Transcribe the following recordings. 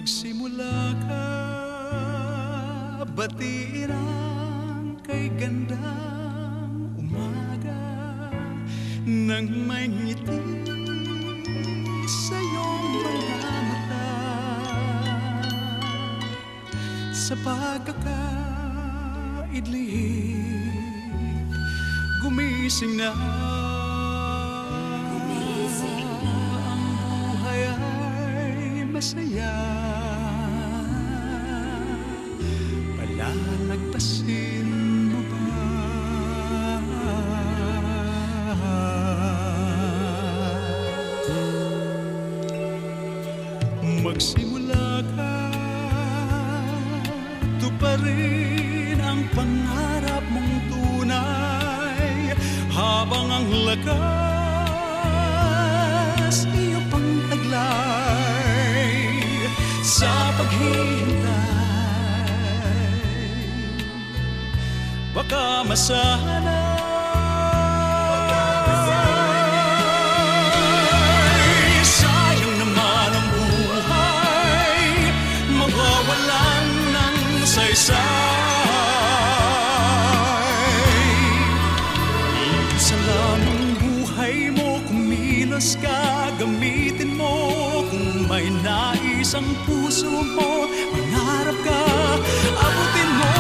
Magsimula ka, batiin ang kay gandang umaga nang may ngiti sa iyong mga mata. Sa pagkakaidlip, gumising na. Ang buhay ay masaya. Palalagpasin mo ba? Magsimula ka, tuparin ang pangarap mong tunay, habang ang lakas iyo pang taglay sa paghihintay. Baka masanay, sayang naman ang buhay, mawawalan ng saysay. Isa lamang buhay mo, kumilos ka, gamitin mo. Kung may nais ang puso mo, mangarap ka, abutin mo.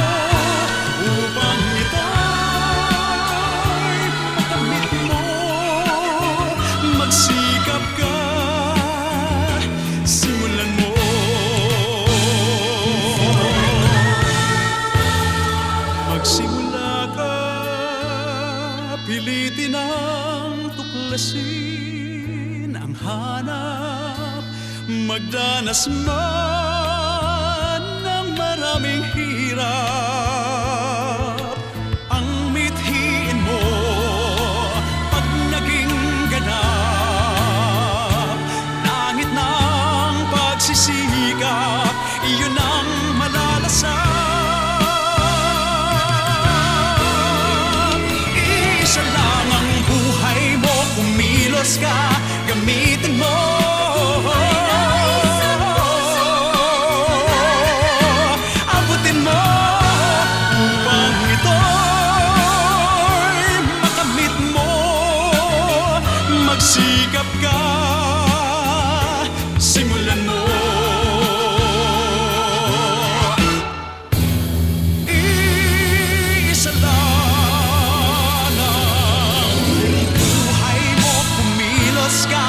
Upang ito'y makamit mo, magsikap ka, simulan mo. Magsimula ka, pilitin ang tuklasin ang hanap, magdanas man ng maraming hirap. Ang mithiin mo pag naging ganap, langit ng pagsisikap, iyon ang malalasap. Isa lang ang buhay mo, kumilos ka, gamitin mo. Abutin mo upang ito'y makamit mo. Magsikap ka, simulan mo. Isa lang ang buhay mo, kumilos ka,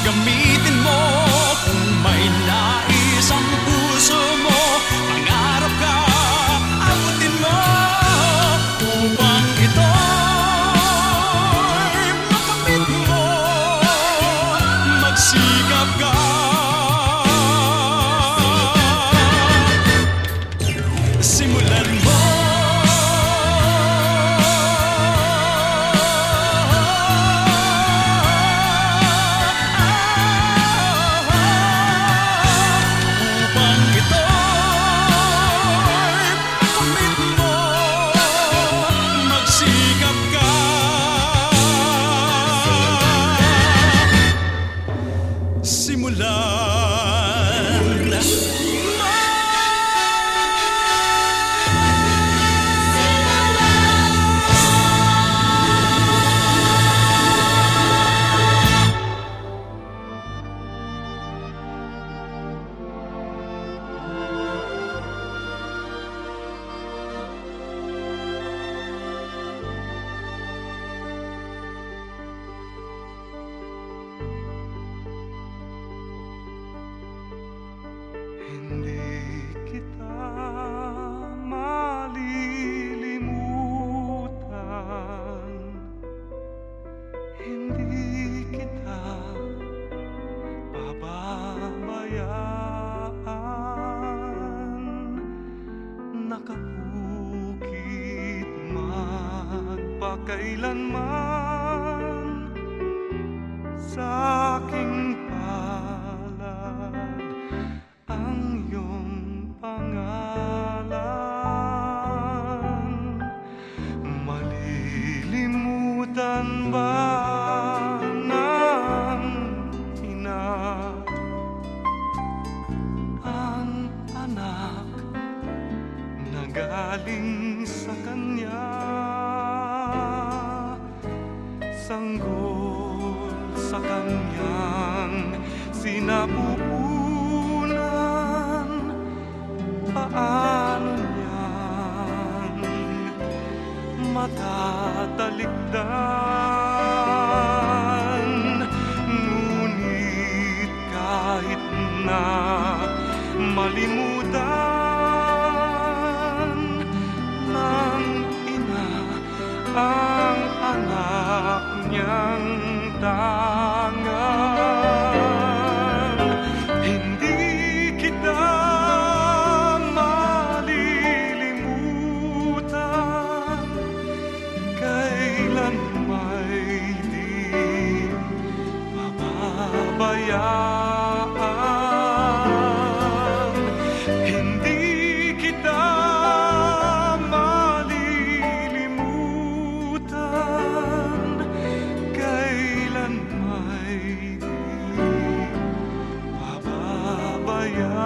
gamitin mo. Kung may nais ang puso mo, mangarap ka, abutin mo. Upang ito'y makamit mo, magsikap ka. Simulan mo. Upang ito'y makamit mo, magsikap ka. Simulan mo. Hindi kita malilimutan, hindi kita pababayaan. Nakabukit magpakailanman sa aking palad ang iyong pangalan. Malilimutan ba ng ina ang galing sa Kanya, sanggol sa Kanyang sinapupunan. Paano niyang matatalikdan? Ngunit kahit na malimutan ng ina ang anak niyang tangan, hindi kita malilimutan, kailan may di mababayaan. Hindi kita malilimutan, kailan may di mababayaan.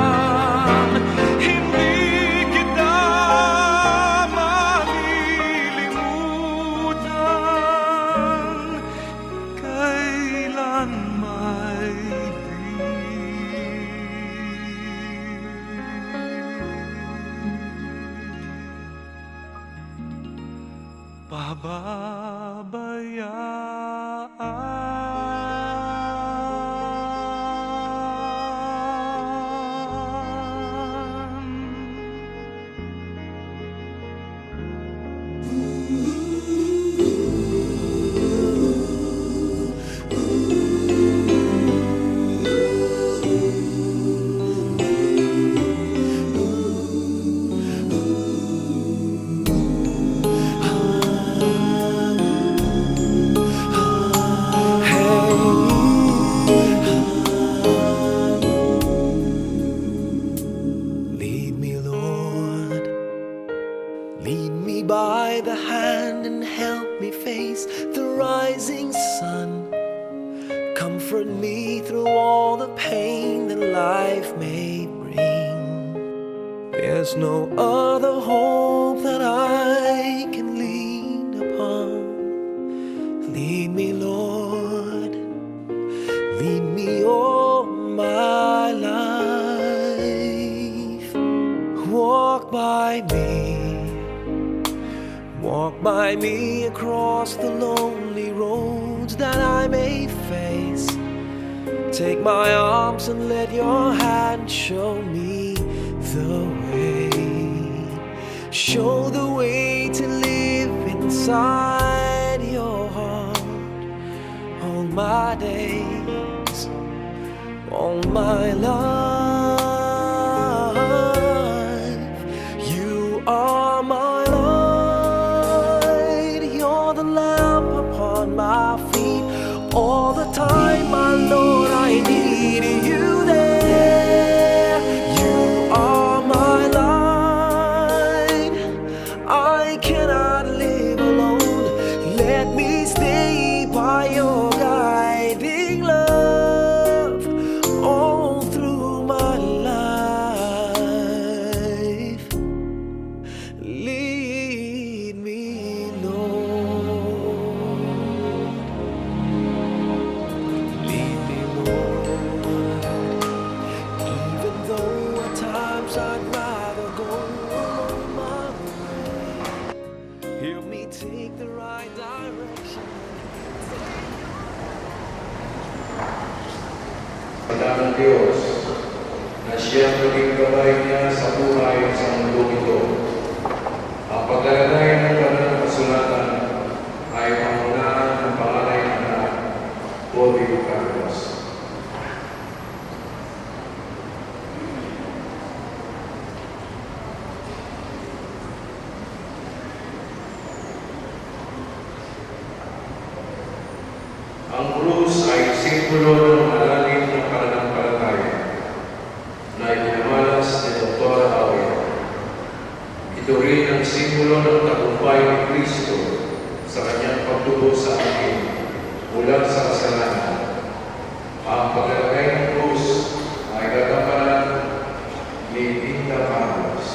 Pababayaan, hindi kita malilimutan, kailan may di Lead me, Lord, lead me by the hand and help me face the rising sun. Comfort me through all the pain that life may bring. There's no other hope that I can lean upon. Lead me, Lord, lead me all my life. Walk by me across the lonely roads that I may face. Take my arms and let your hand show me the way. Show the way to live inside your heart all my days, all my life. You are my light, you're the lamp upon my feet. All the time, my Lord, I need you there. You are my light, I cannot live alone. Let me stay by your guiding love all through my life. Lead me, Lord. Lead me, Lord. salita ng Diyos na siyang maging gabay niya sa buhay sa mundo ito. Ang paglalagay ng banal na kasulatan ay pangunahan ng pangalay ng anak, Bobby Carlos. Ang krus ay simbolo ng malalim na pananampalataya na itinamalas ni Dr. Awit. Ito rin ang simbolo ng tagumpay ni Kristo sa kanyang pagtubo sa akin mula sa kasalanan. Ang paglalagay ng krus ay gagampanan ni Tinta Carlos.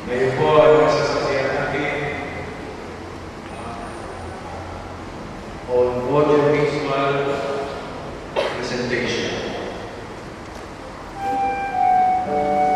Ngayon po ay masasaksihan natin on audio-visual presentation. Thank you.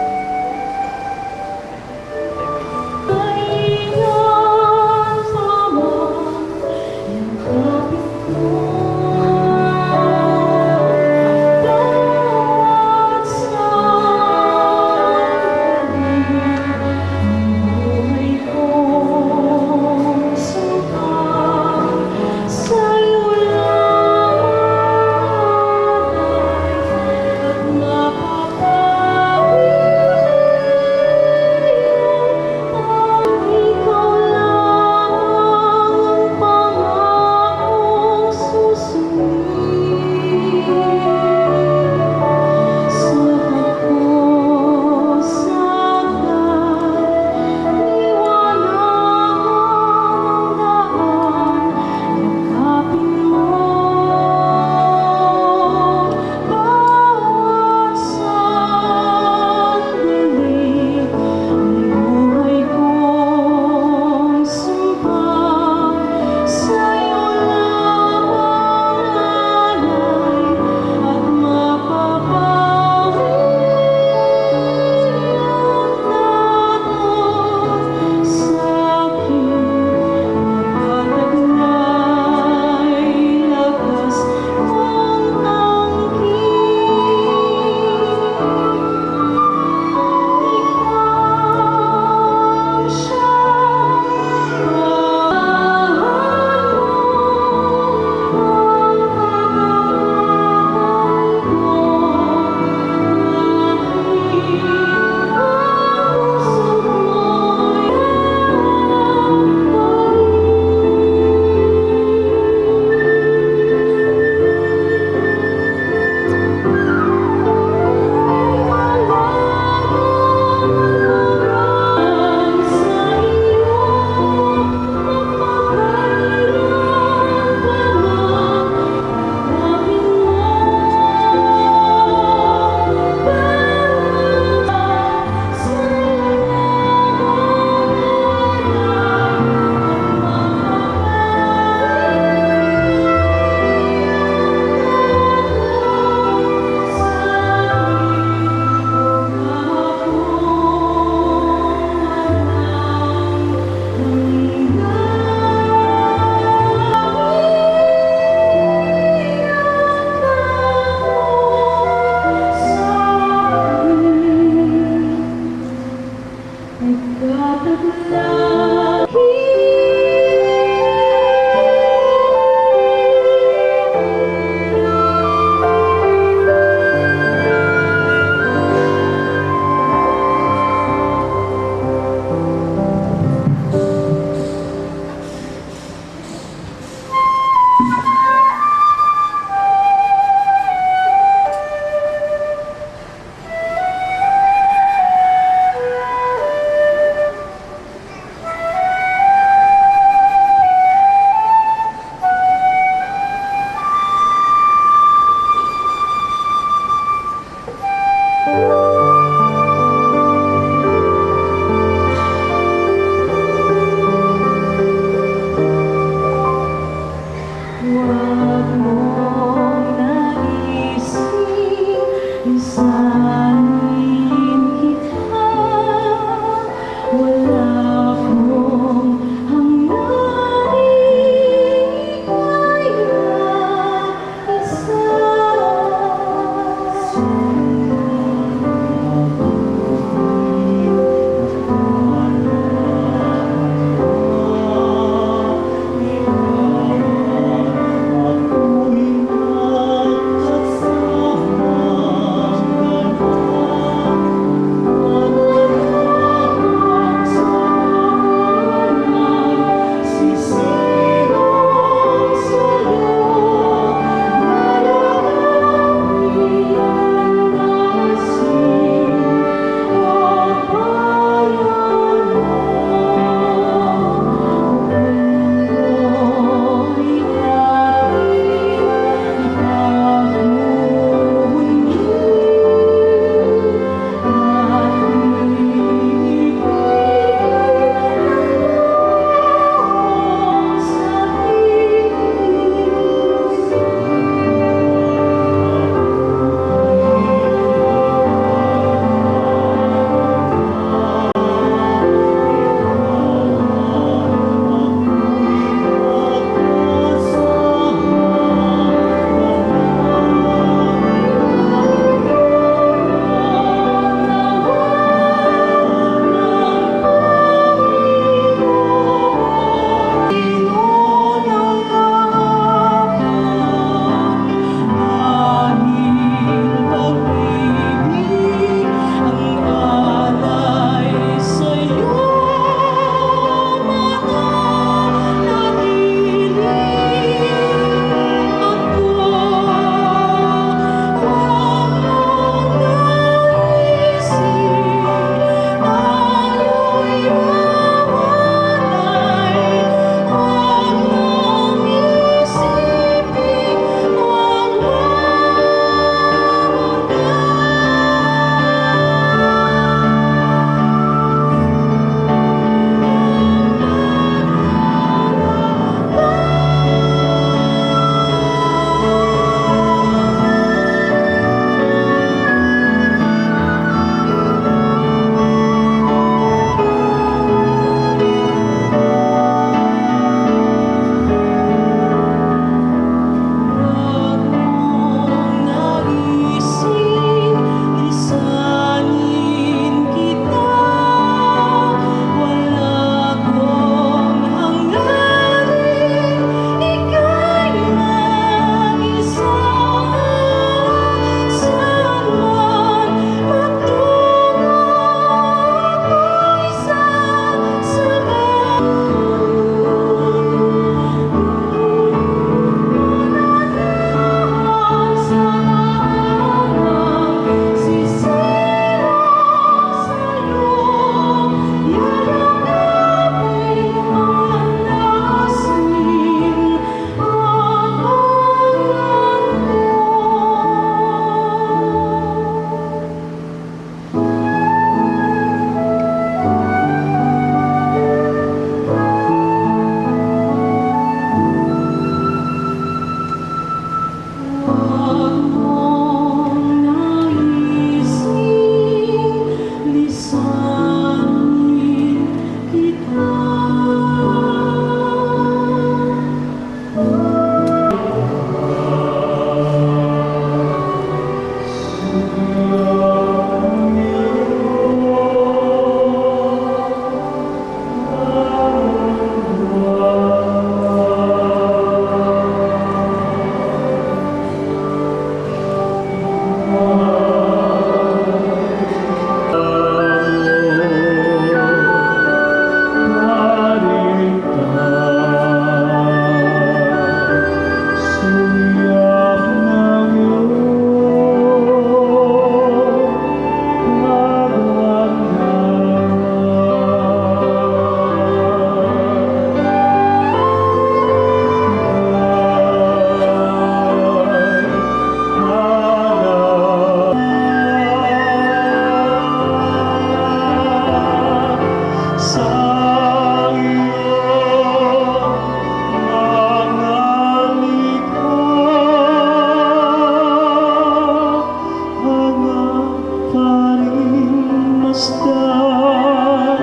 tanging masdan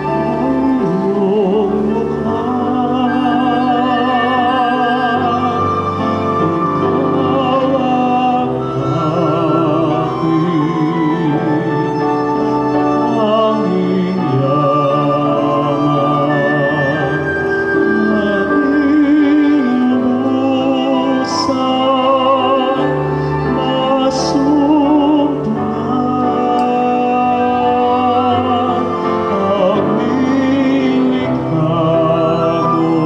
ang iyong mukha. Ikaw ang aking tanging yaman na inilubusan masumpungan ang nilikha mo.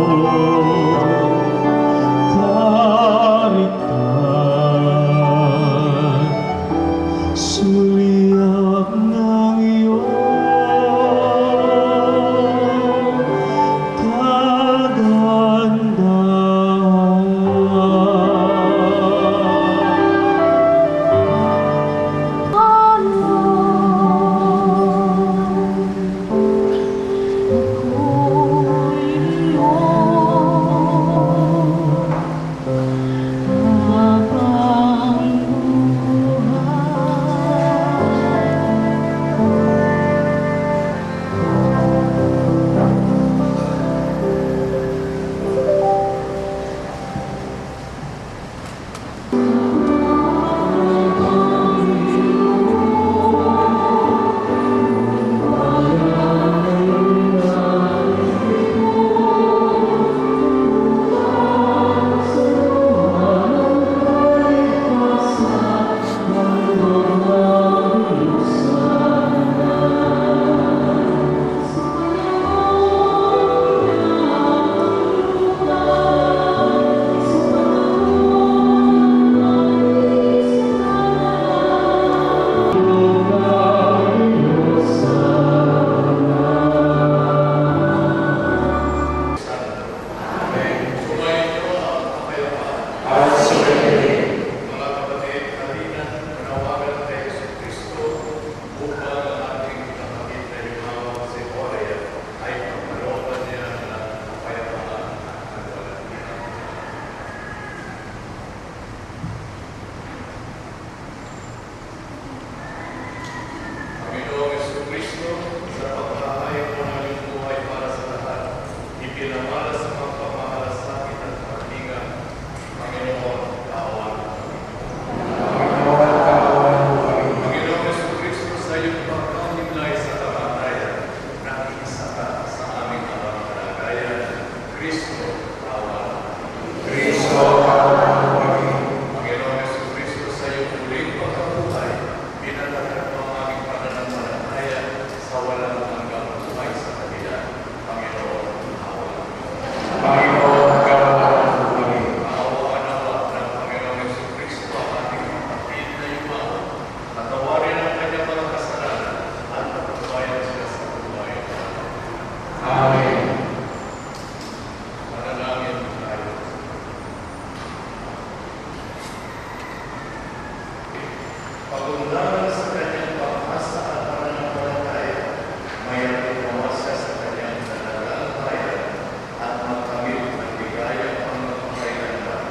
Karigtan, suliak ng iyong Panginoong Jesucristo, sa pagkakahayag mo ng iyong buhay para sa lahat, ipinamalas sa pagpamahalasakit at paghinga. Panginoon, kaawaan mo kami. Panginoong Jesucristo, sa iyong pagkahinlay sa kamatayan, nakiisa ka sa aming mga kalagayan. Kristo, kaawaan mo. Panginoong Jesucristo, sa iyong muling pagkabuhay, pinatagad mo ang aming pananampalataya sa walang hanggang buhay sa kanila. Panginoon, kaawaan mo. Kaawaan nawa ng Panginoong Jesucristo ang ating kapatid na yumaon. Patawarin ang kanyang mga kasalanan at pagbabayan sila sa buhay. Amen. Manalangin tayo. Pagundangan sa kanyang pag-asa at pananampalataya, maya't tumawa siya sa kanyang dalagang bayan at magkamit ng bigayang pangmapagkailanman.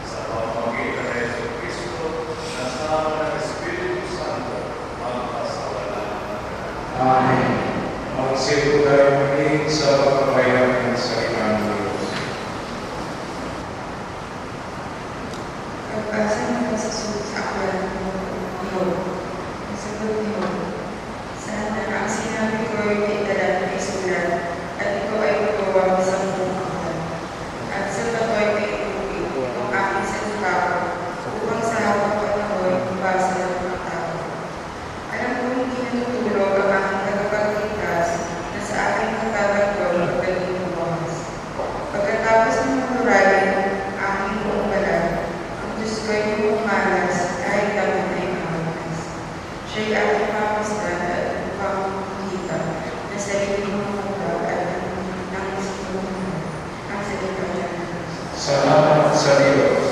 Sa pamamagitan ng Jesucristo, nasama ng Espiritu Santo, magpasawalang hanggan. Amen. Magsipo tayo muli sa pagpapayaman ng salita ng Diyos. Pagpasa ng pagsasunod sa aklat ng Diyos, ang sagot ni Job, sana ang sinabi ko ay italan na isulat at ikaw ay magawa sa buong aklat. At sa patoy ay itupin ang aking salita upang sa hawak panahon basa ng mga tao. Alam ko hindi natutulog ang aking tagapagligtas na sa aking magtatanggol pagdating ng bukas. Pagkatapos ng magmurahin ang aking buong balat, ang Diyos ko ay buong malas kahit dapat ay mahalas. Siya'y aking pamasdan at upang makita na sarili mong magpag at ng isipong ang salita niya. Salamat sa Diyos.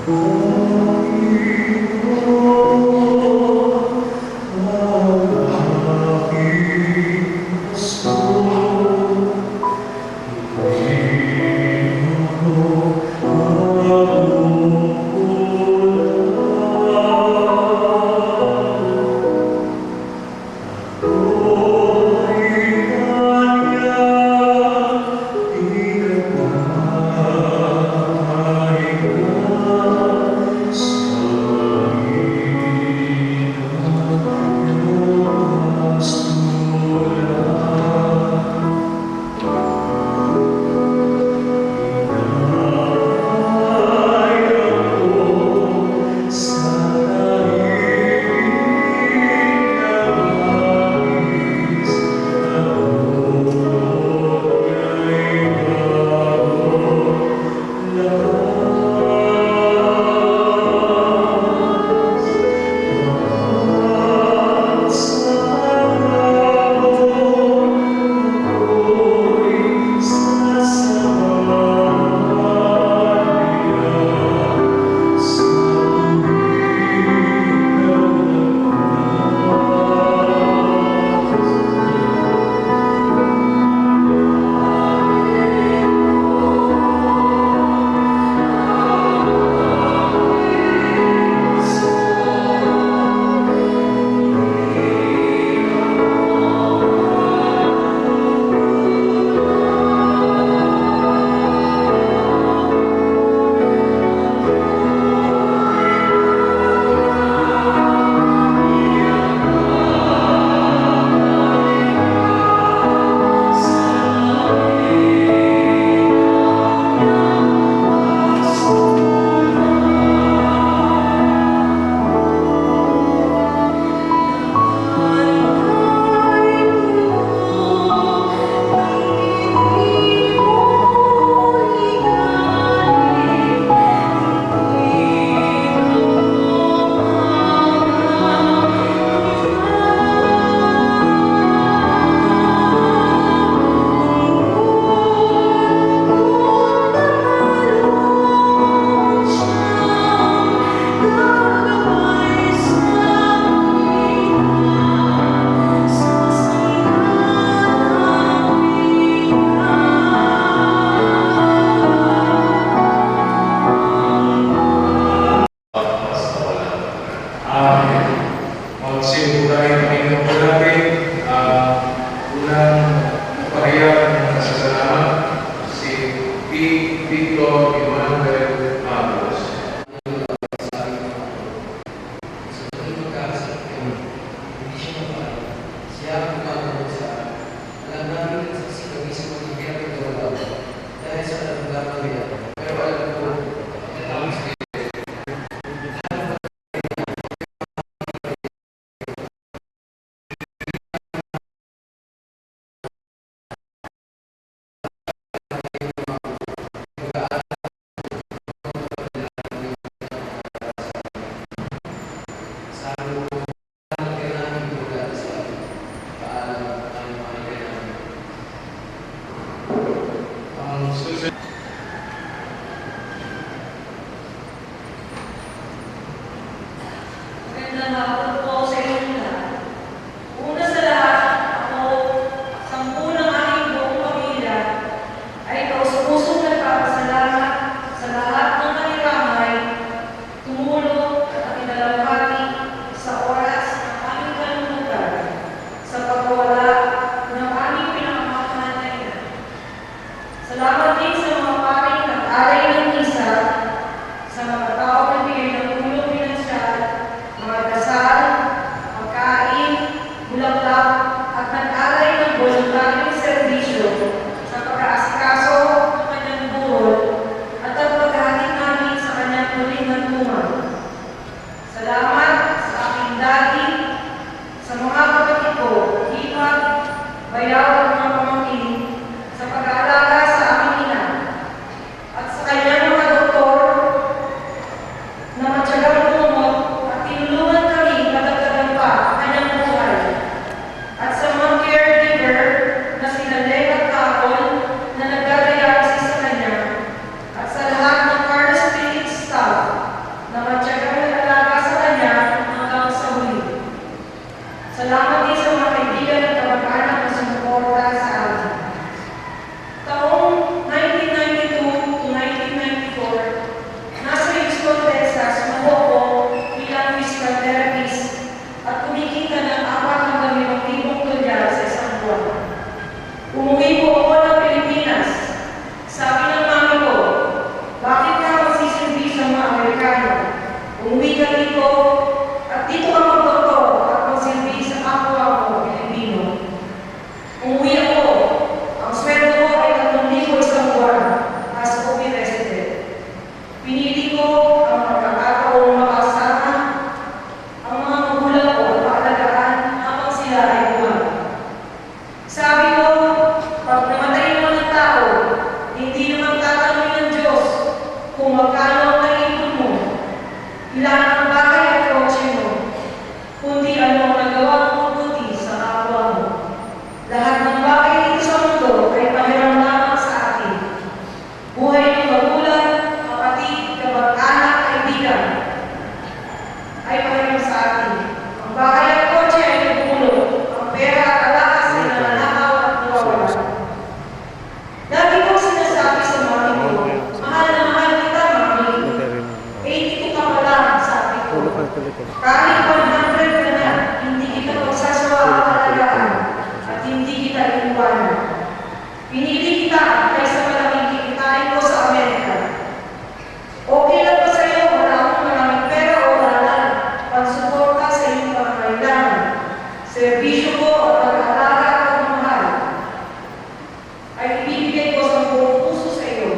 Amen. Amen. Magsimulan kami ng natin. Unang pahayag ng kasasalamat si P. Victor Emmanuel Magos. Magandang hapon po sa inyo lahat. Una sa lahat, ako, sampu ng aking buong pamilya, ay kausap-pusong nagpapasalamat sa lahat ng kanikamay, tumulong at inalawhati sa oras ng aming kalungkutan sa pagwawala ng aming pinakamahal na ina. Salamat din sa mga paring nag-aray ng misa, sa mga tao na bigay ng tulong pinansyal, mga dasal, pagkain, bulaklak, at nag-aray ng voluntaryong serbisyo sa pag-aasikaso ng kanyang buhol at ang paghahatid namin sa kanyang muling hantungan. Salamat sa aking daddy, sa mga kapatid ko, hipag, bayaw at mga pamangkin, sa pag-aalaga sa aming ina, at sa kanyang mga doktor na matyagang tumot at tinulungan kami kadagdagan pa ang kanyang buhay. At sa mga caregiver na sina Leg at Kapol na nagdadialysis sa kanya. At sa lahat ng Carlos Clinic staff na matyagang nag-alaga sa kanya hanggang sa huli. Salamat din sa mga kaibigan at kamag-anak na sumuporta sa amin. Taong 1992 to 1994, nasa Houston, Texas, ako bilang physical therapist at kumikita ng 4 hanggang 5,000 dolyar sa isang buwan. Umuwi po ako ng Pilipinas. Sabi ng mami ko, bakit ka magsisilbi sa mga Amerikano? Umuwi ka dito at dito ka magdoktor at magsilbi sa kapwa mo, Pilipino. Umuwi ako. Ang sweldo ko ay 3,000 isang buwan as OP resident. Pinili ko ang pagkakataong makasama ang mga magulang ko at paalagaan habang sila ay buwan. Sabi ko, pag namatay naman ang tao, hindi naman tatanungin ng Diyos kung magkano ang naipon mo, ilan ang bahay at kotse mo, kundi ano ang nagawa mo mabuti sa kapwa mo. Lahat ng bagay dito sa mundo ay pahiram lamang sa atin. Buhay ng magulang, kapatid, kamag-anak, kaibigan ay pahiram sa atin. Ang bahay at kotse ay nagpulot. Ang pera at alakas ay nananakaw at nawawala. Lagi kong sinasabi sa mami ko, mahal na mahal kita, mami. 82 ka pa lang, sabi ko. Kahit 100 ka na, hindi kita magsasawaan at hindi kita iiwanan. Pinili kita kaysa malaking kikitain ko sa Amerika. Okay lang ba sa'yo? Wala akong maraming pera o wala pagsuporta sa iyong pangangailangan. Serbisyo ko at pag-aalaga at pagmamahal ay ibibigay ko sa buong puso sa iyo.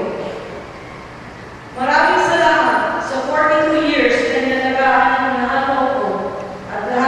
Maraming salamat sa 42 years na nalagaan ng mahal mo ko at lahat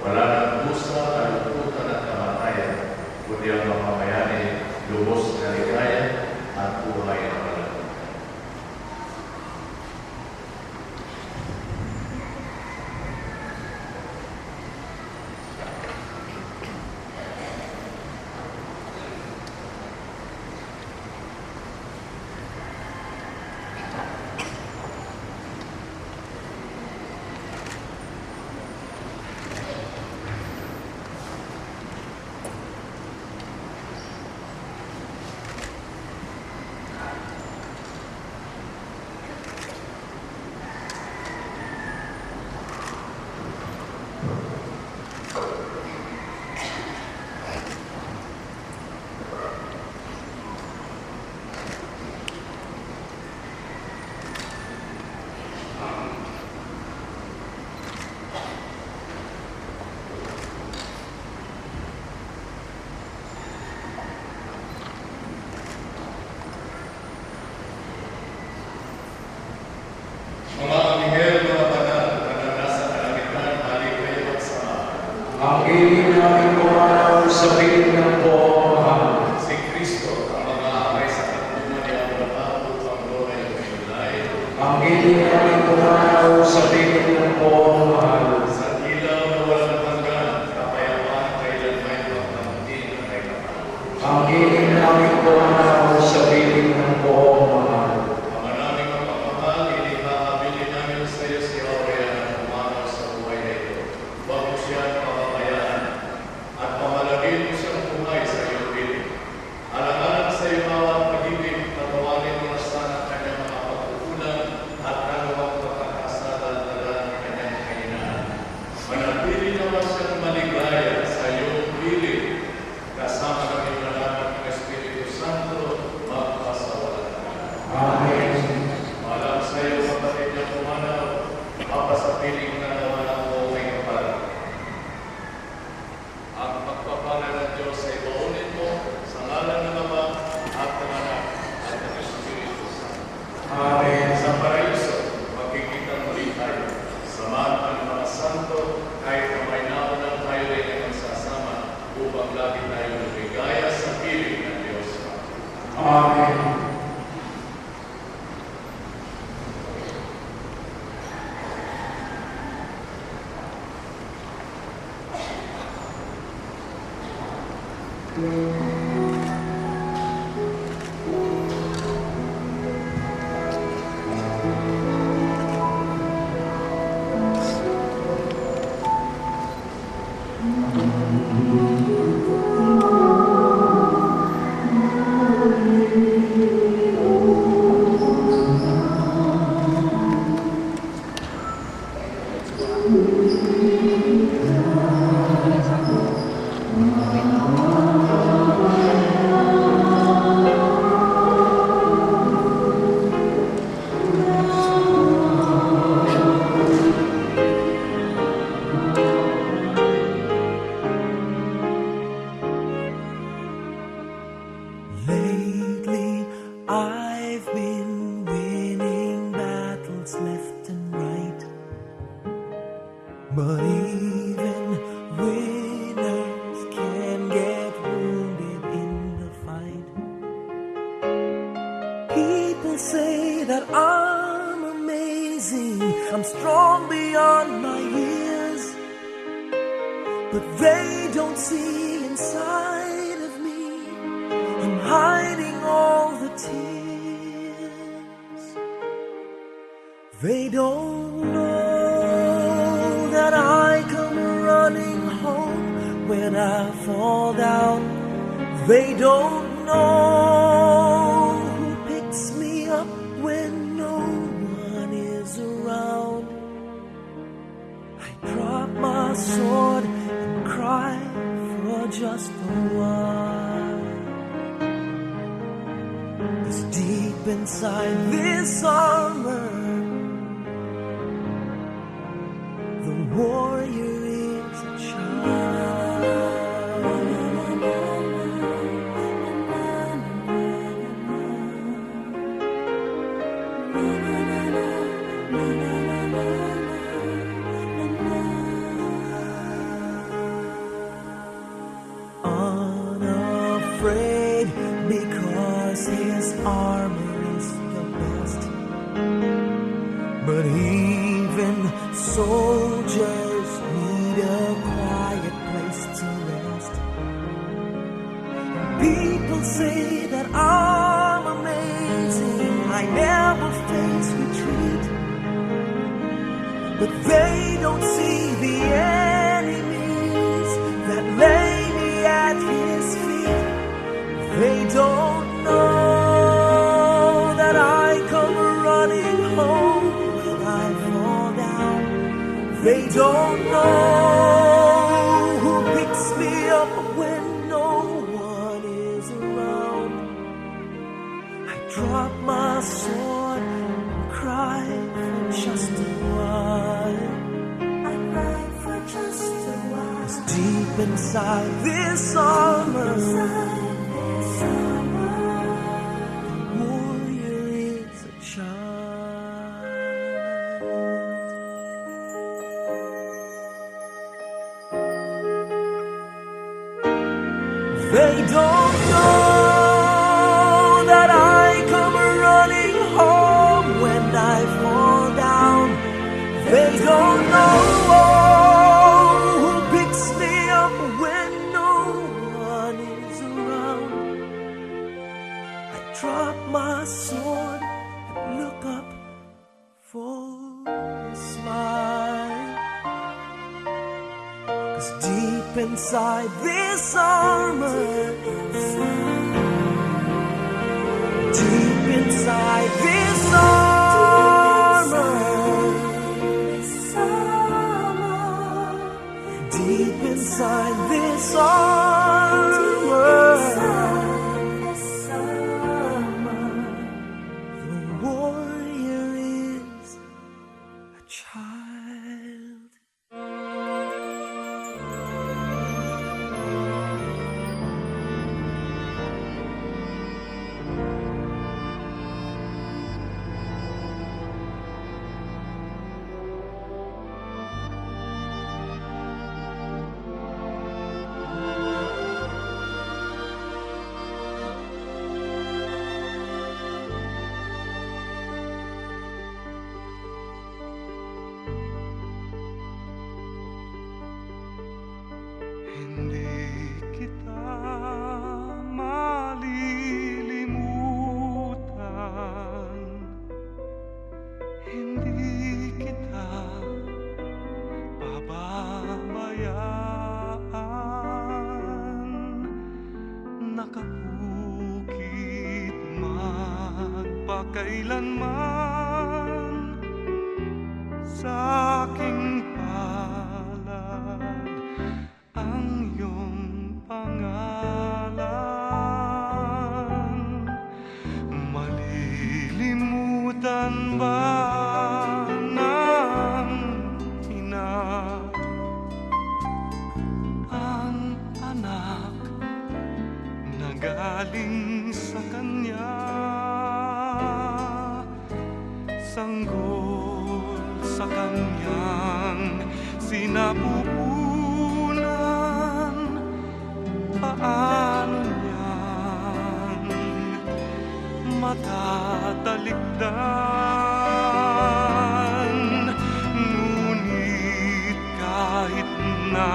Wala nang dusa, kalungkutan at kamatayan, kundi ang mamamayani, lubos na ligaya at buhay na walang. Mga anghel, mga banal, na nasa kalangitan, halik kayo magsama. Ang hiling namin pumanaw sa piling ng buong mahal. Si Kristo, ang mag-aakay sa katulungan ni Abraham upang doon ay umilay. Ang hiling namin pumanaw sa piling ng buong mahal. Sa ilaw na walang hanggan, kapayapaan kailanman magtamtin na kay kapal. Ang hiling namin pumanaw sa piling ng buong mahal. Ama naming mapagmahal, inihahabilin namin sa iyo si Aurea na pumanaw sa buhay na ito. Huwag mo siyang pababayaan at pamalagin mo siyang buhay sa iyong piling. Alang-alang sa iyong awat pag-ibig, patawarin mo na sana ang kanyang mga pagkukulang at kalawang pagkakasala at dala ng kanyang kahinaan. Manatili naman siyang maligaya sa iyong piling, kasama kami malaman ng Espiritu Santo, magpasawalan. Amen. Malam sa iyo, kapatid na pumanaw, mapasapiling na naman ako may kapal. Ang pagpapala ng Diyos ay baunin mo sa ngalan ng Ama at ng Anak at ng Espiritu Santo. Amen. Sa paraiso, magkikita muli tayo. Samahan ang mga santo, kahit na may naunang tayo ay magsasama upang lagi tayo lumigaya sa piling ng Diyos. Amen. Lately, I've been winning battles left and right. But even winners can get wounded in the fight. People say that I'm amazing, I'm strong beyond my years. But they don't see inside of me, I'm hiding all the tears. They don't know that I come running home when I fall down. They don't know who picks me up when no one is around. I drop my sword and cry for just a while. 'Cause deep inside this armor, the warrior is a child. his armor is the best. But even soldiers need a quiet place to rest. People say that I'm amazing, I never face retreat. But they don't see the enemies that lay me at his feet. They don't know that I come running home when I fall down. They don't know who picks me up when no one is around. I drop my sword and cry for just a while. I cry for just a while. 'Cause deep inside this armor, the warrior is a child. They don't know that I come running home when I fall down. They don't know who picks me up when no one is around. I drop my sword and look up for a smile. 'Cause deep inside this armor, deep inside this armor, deep inside this armor, the warrior is a child. Hindi kita malilimutan, hindi kita pababayaan. Nakabukit magpakailanman sa aking palad ang iyong pangalan. Malilimutan ba ng ina ang anak na galing sa kanya? Sanggol sa kanyang sinapupunan, paano niyang matatalikdan? Ngunit kahit na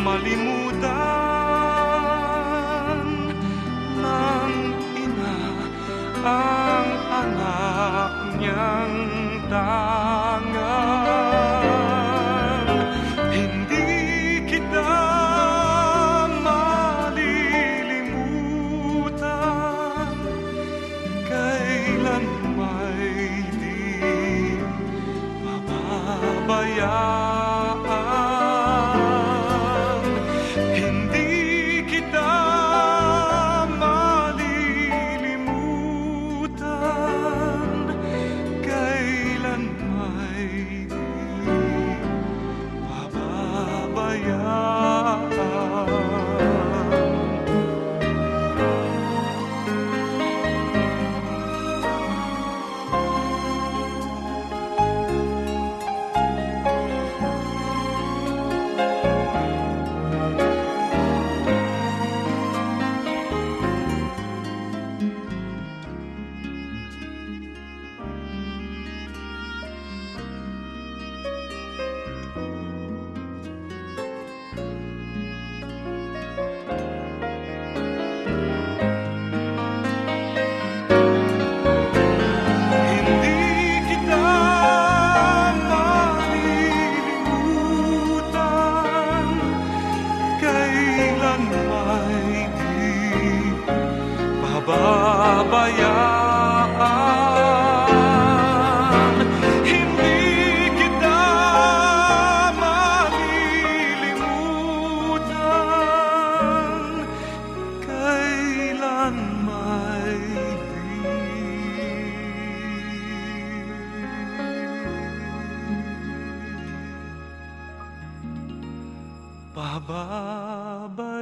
malimutan ng ina ang anak niyang tangan, hindi kita malilimutan. Kailan may di pababayaan, hindi kita malilimutan. Kailan pababayaan.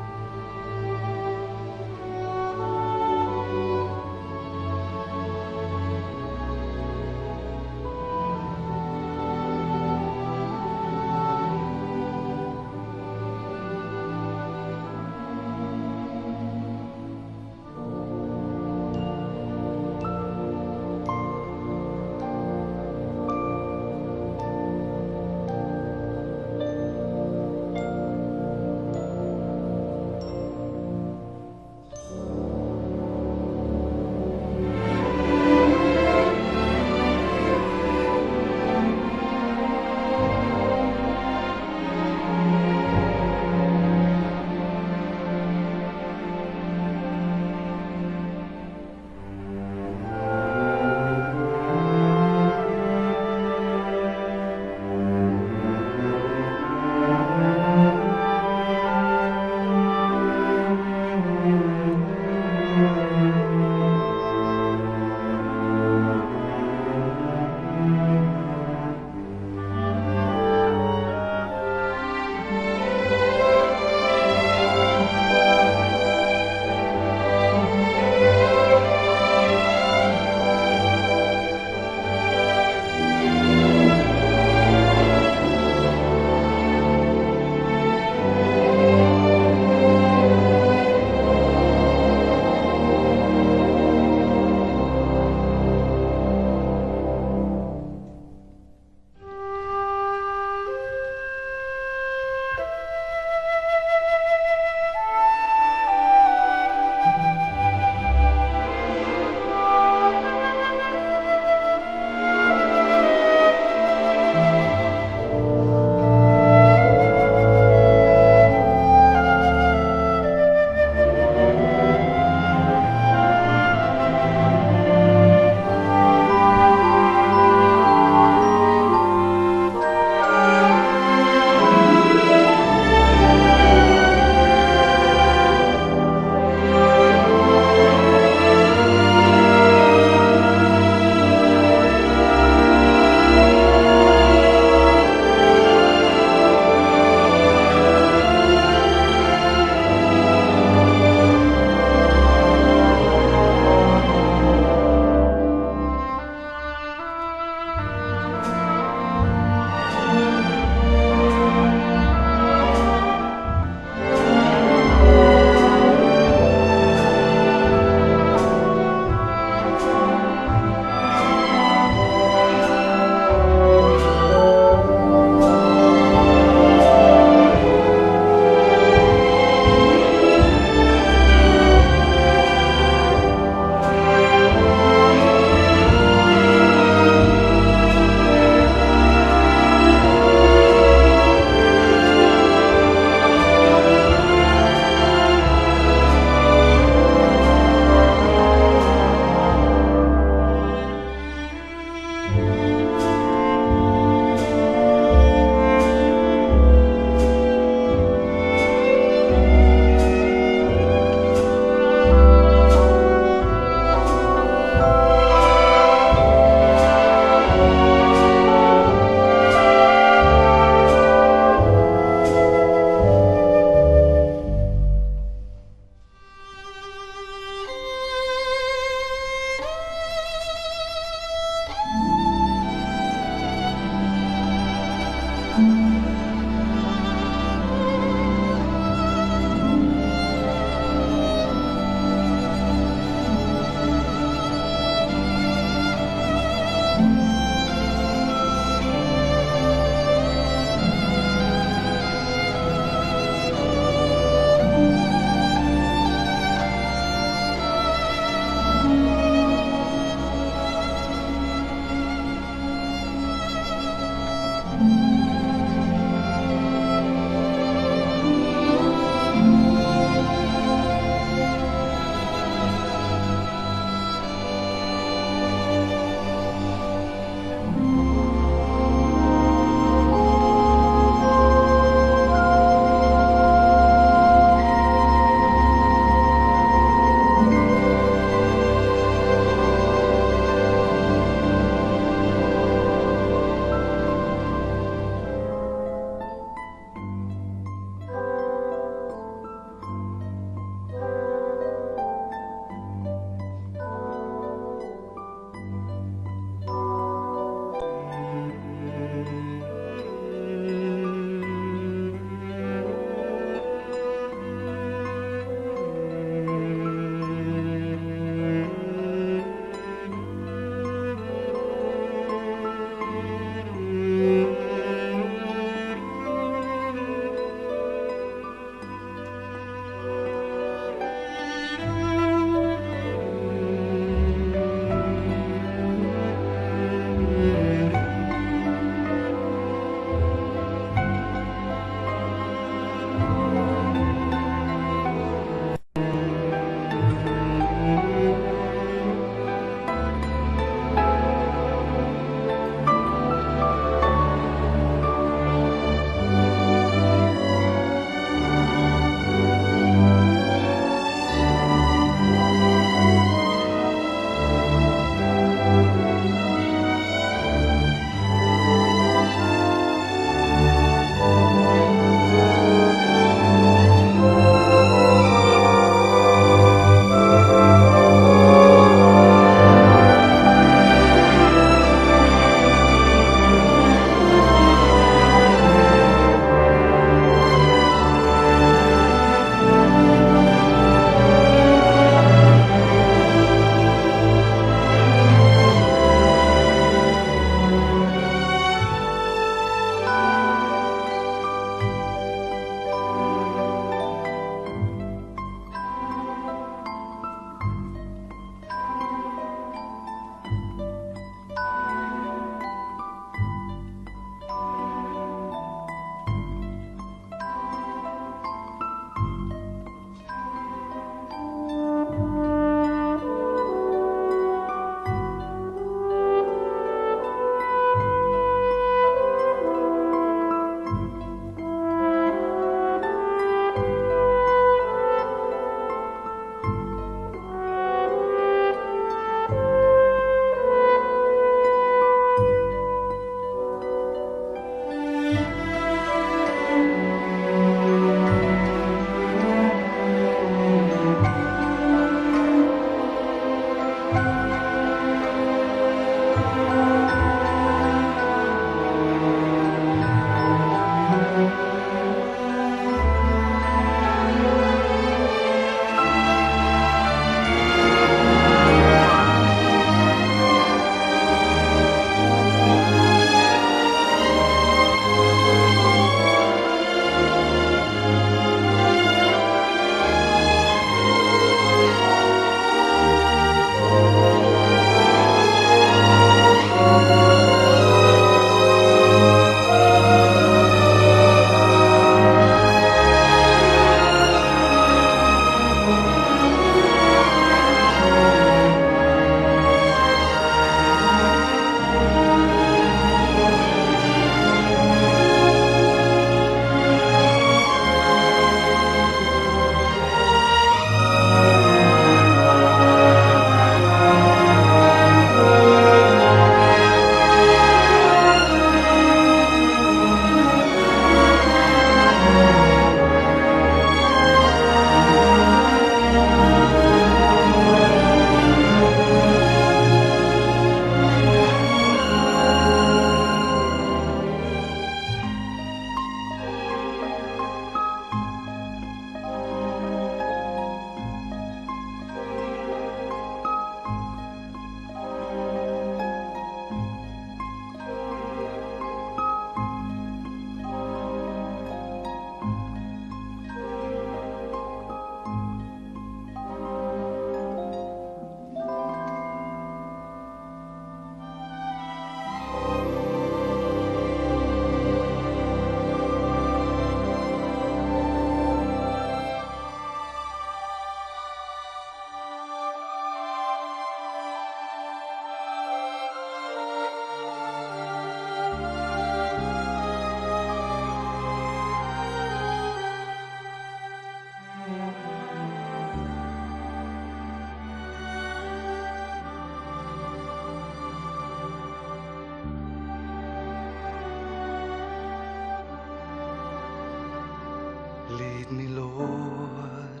Lead me, Lord,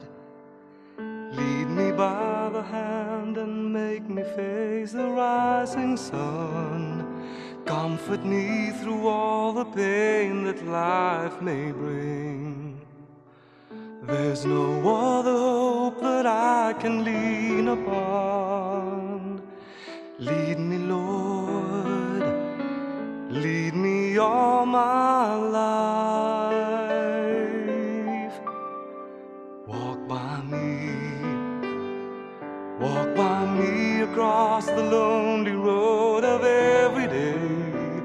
lead me by the hand and make me face the rising sun. Comfort me through all the pain that life may bring. There's no other hope that I can lean upon. Lead me, Lord, lead me all my life. Walk by me across the lonely road of every day.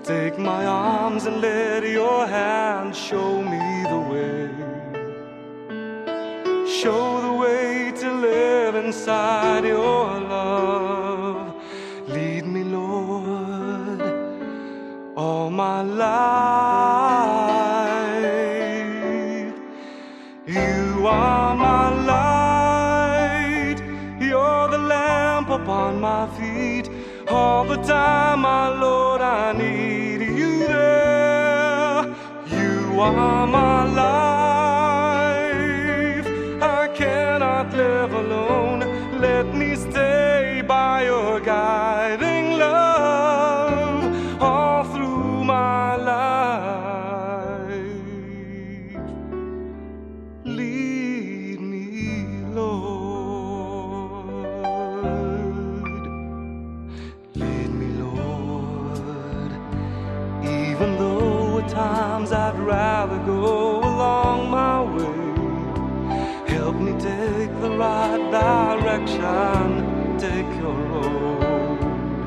Take my arms and let your hand show me the way. Show the way to live inside your love. Lead me, Lord, all my life. You are my light. You're the lamp upon my feet. All the time, my Lord, I need you there. You are my life. I cannot live alone. Let me stay by your guiding love all through my life. Lead me, Lord. Lead me, Lord. Even though at times I'd rather go along my way, help me take the right direction, take your road.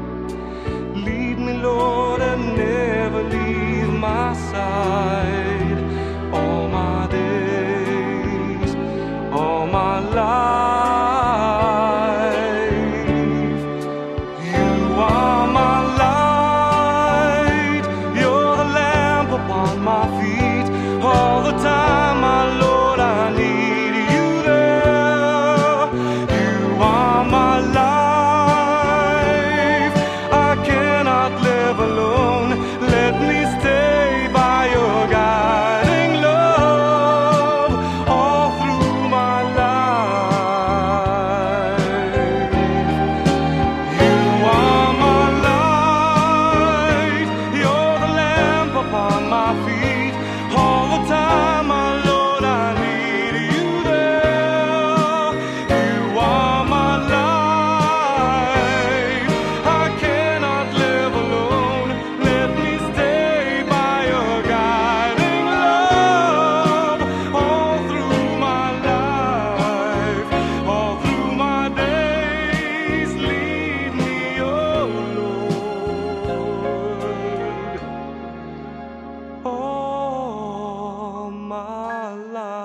Lead me, Lord, and never leave my side. All my days, all my life. You are my light. You're the lamp upon my feet. All the time, my Lord, I need you there. You are my life. I cannot live alone. Let me stay by your guiding love all through my life. You are my light. You're the lamp upon my feet. All the time, my Lord, I need you there. You are my life. I cannot live alone. Let me stay by your guiding love all through my life, all through my days. Lead me, oh Lord, all my life.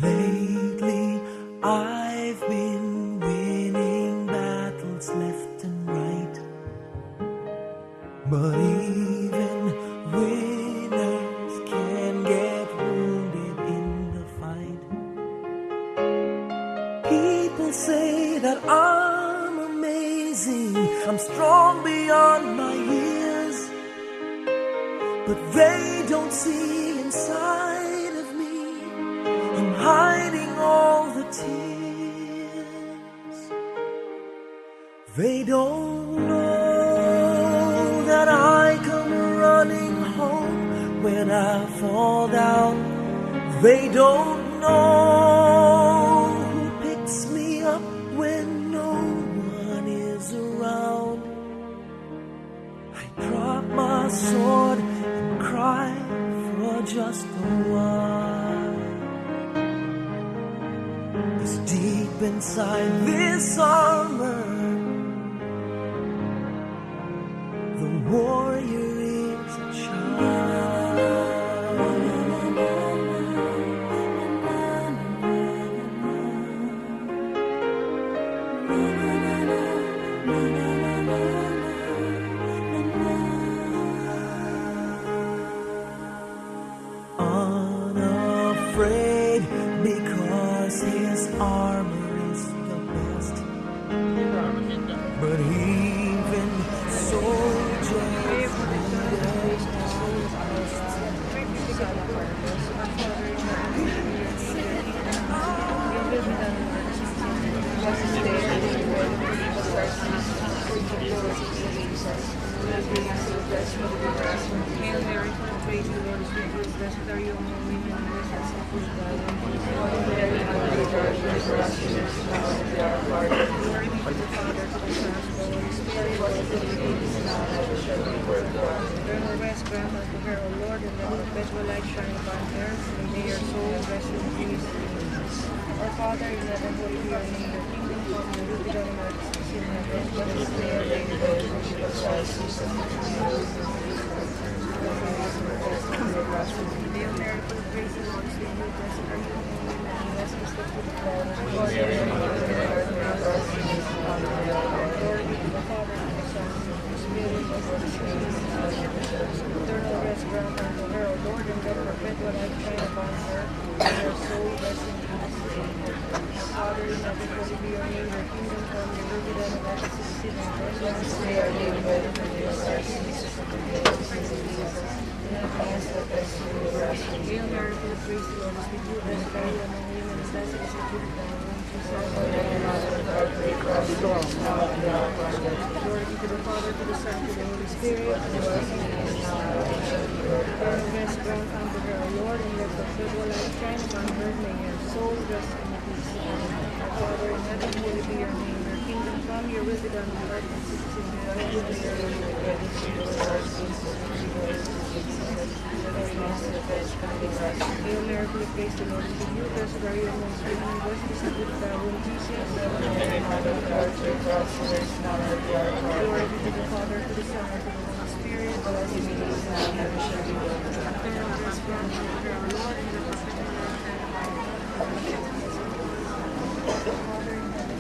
Lately, I've been winning battles left and right. But even winners can get wounded in the fight. People say that I'm amazing, I'm strong beyond my years. But they don't see inside of me. I'm hiding all the tears. They don't know that I come running home when I fall down. They don't know who picks me up when no one is around. I drop my sword and cry for just a while. 'Cause deep inside this armor, the warrior is a child. afraid, because his armor is the best. But even soldiers Hail Mary, full of grace, the Lord is with you. Blessed are you among women, and blessed is the fruit of thy womb, Jesus. Glory be to the Father, to the Son, to the Holy Spirit, as it is in the beginning, now and ever shall be, world without end. Eternal rest grant unto her, O Lord, and let perpetual light shine upon her, and may her soul rest in peace. Our Father in heaven, holy be your name. Your kingdom come, your will be done on earth as it is in heaven. Give us this day our daily bread, and forgive us our sins, as we forgive those who Hail Mary, full of grace, the Lord is with you. Blessed are you among women, and blessed is the fruit of thy womb, Jesus. Glory be to the Father, and to the Son, and to the Spirit, as it is in the beginning. Eternal rest grant unto her, O Lord, and let perpetual light shine upon her, and her soul rest in peace. Father in heaven, holy be your name. Your kingdom come, your will be done on earth as it is in heaven. Give us today our daily bread, and forgive us our sins, as we forgive those who sin against us. Hail Mary, full of grace, the Lord is with you. Blessed are you among women, and blessed is the fruit of thy womb, Jesus. Glory be to the Father, to the Son, to the Holy Spirit. Eternal rest grant unto her, O Lord, and let perpetual light shine upon her. May her soul rest in peace. Our Father in heaven, holy be your name. Your kingdom come, your will be done on earth as it is in heaven. Give us our daily bread, and forgive us our sins, as we forgive those who sin against us. Hail Mary, full of grace, the Lord is with you. Blessed are you amongst women, and blessed is the fruit of thy womb, Jesus. Glory be to the Father, to the Son, and to the Holy Spirit. Eternal rest grant unto her, O Lord, and let perpetual light shine upon her. Father in heaven,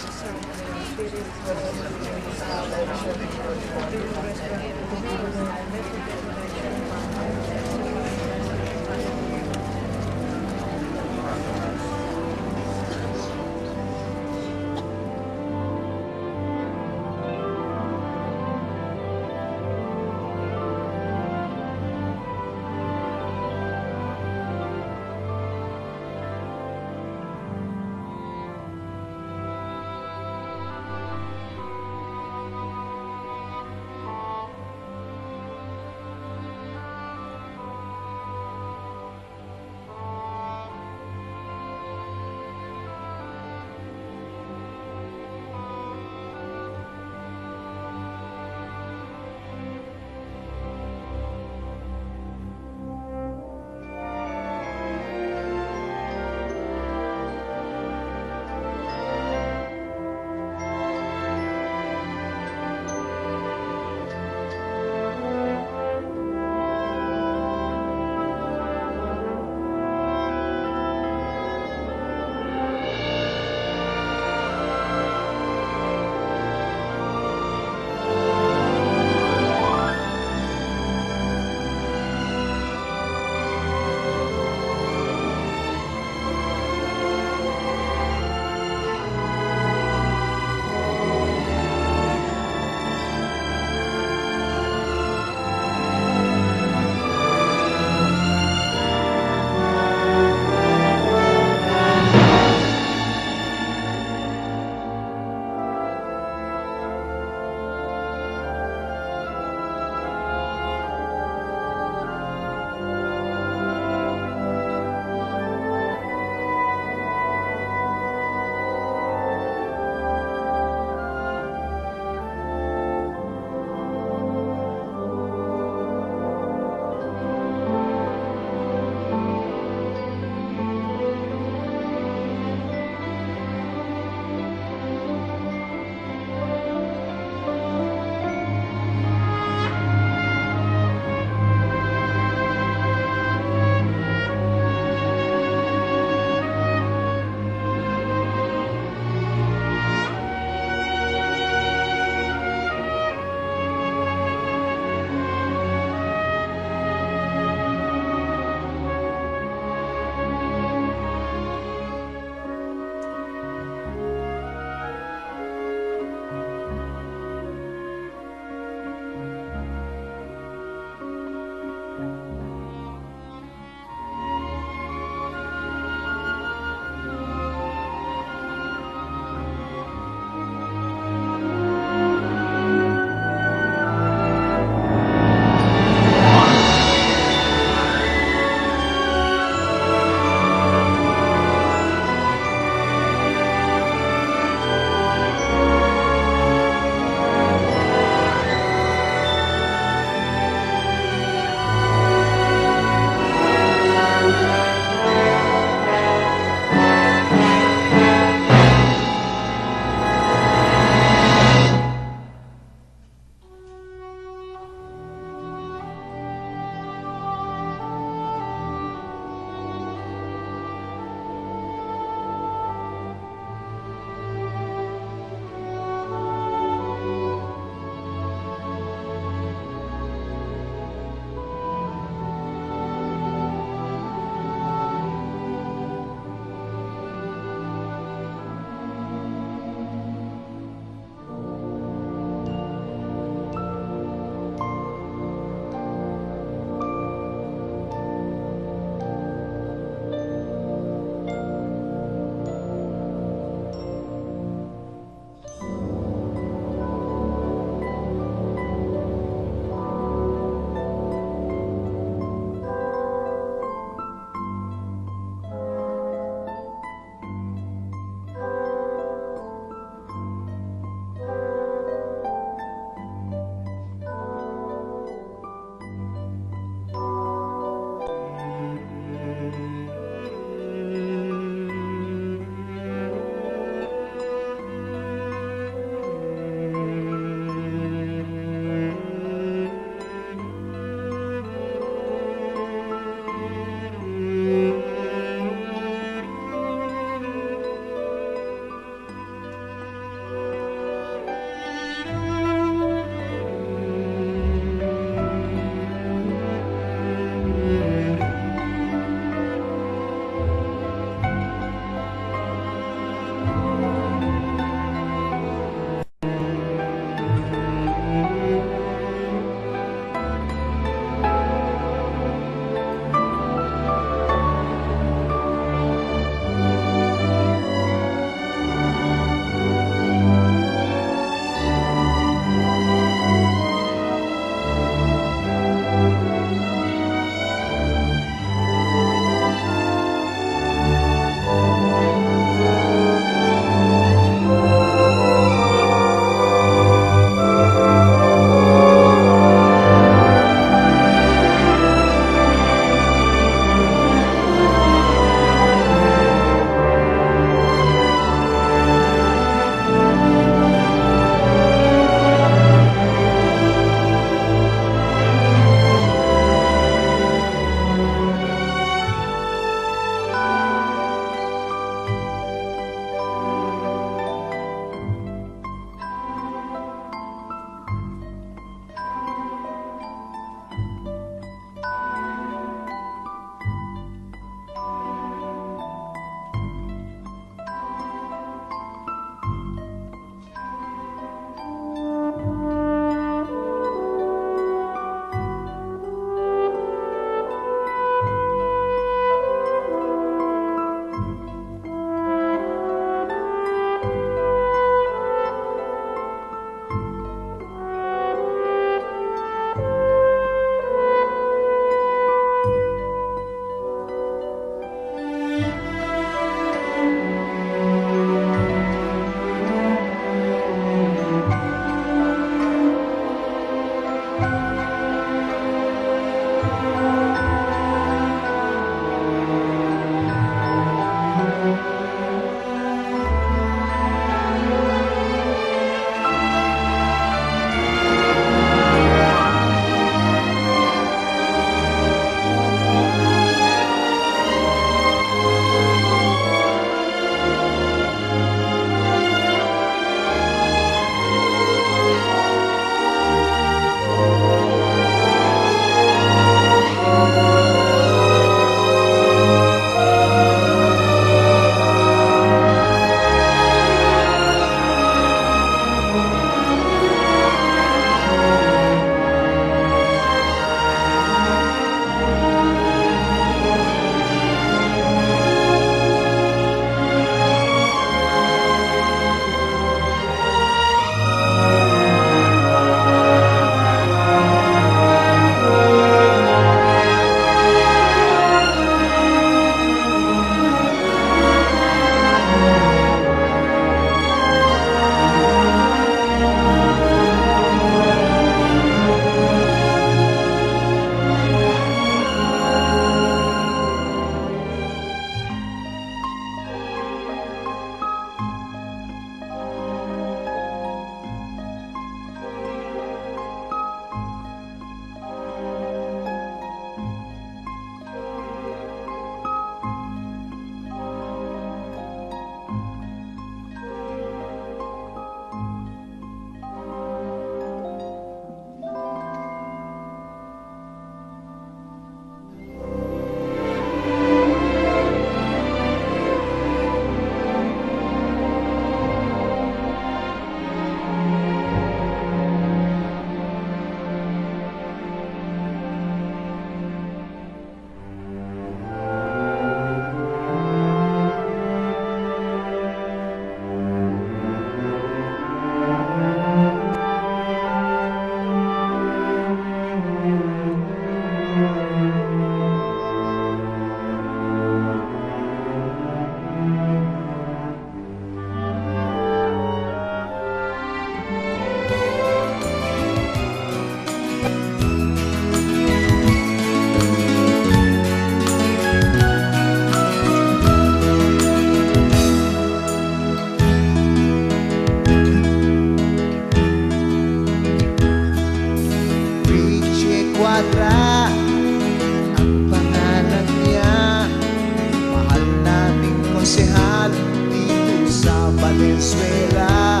Valenzuela,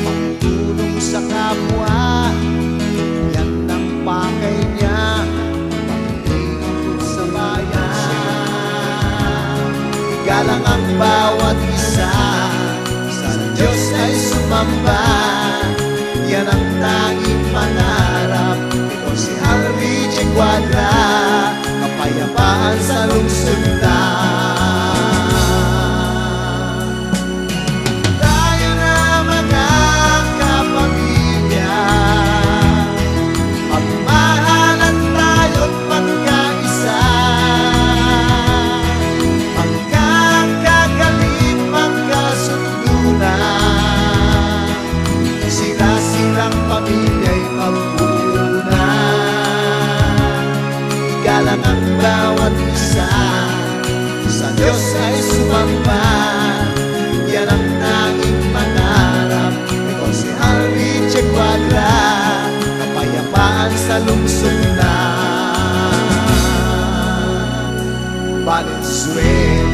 pagtulong sa kapwa, yan ang pakay niya, pagtingin sa bayan. Igalang ang bawat isa, sa Diyos ay sumamba, yan ang tanging pangarap. Ito si Harvey J. Quadra, kapayapaan sa lungsod na. Tayo na mga kapamilya, magmahalan tayo't magkaisa, magkakagalit, magkasundunan, sila-silang pamilya'y magpupunan. Igalang ang bawat isa, sa Diyos ay sumamba, yan ang tanging pangarap. Ito si Harvey J. Quadra, kapayapaan sa lungsod na Valenzuela.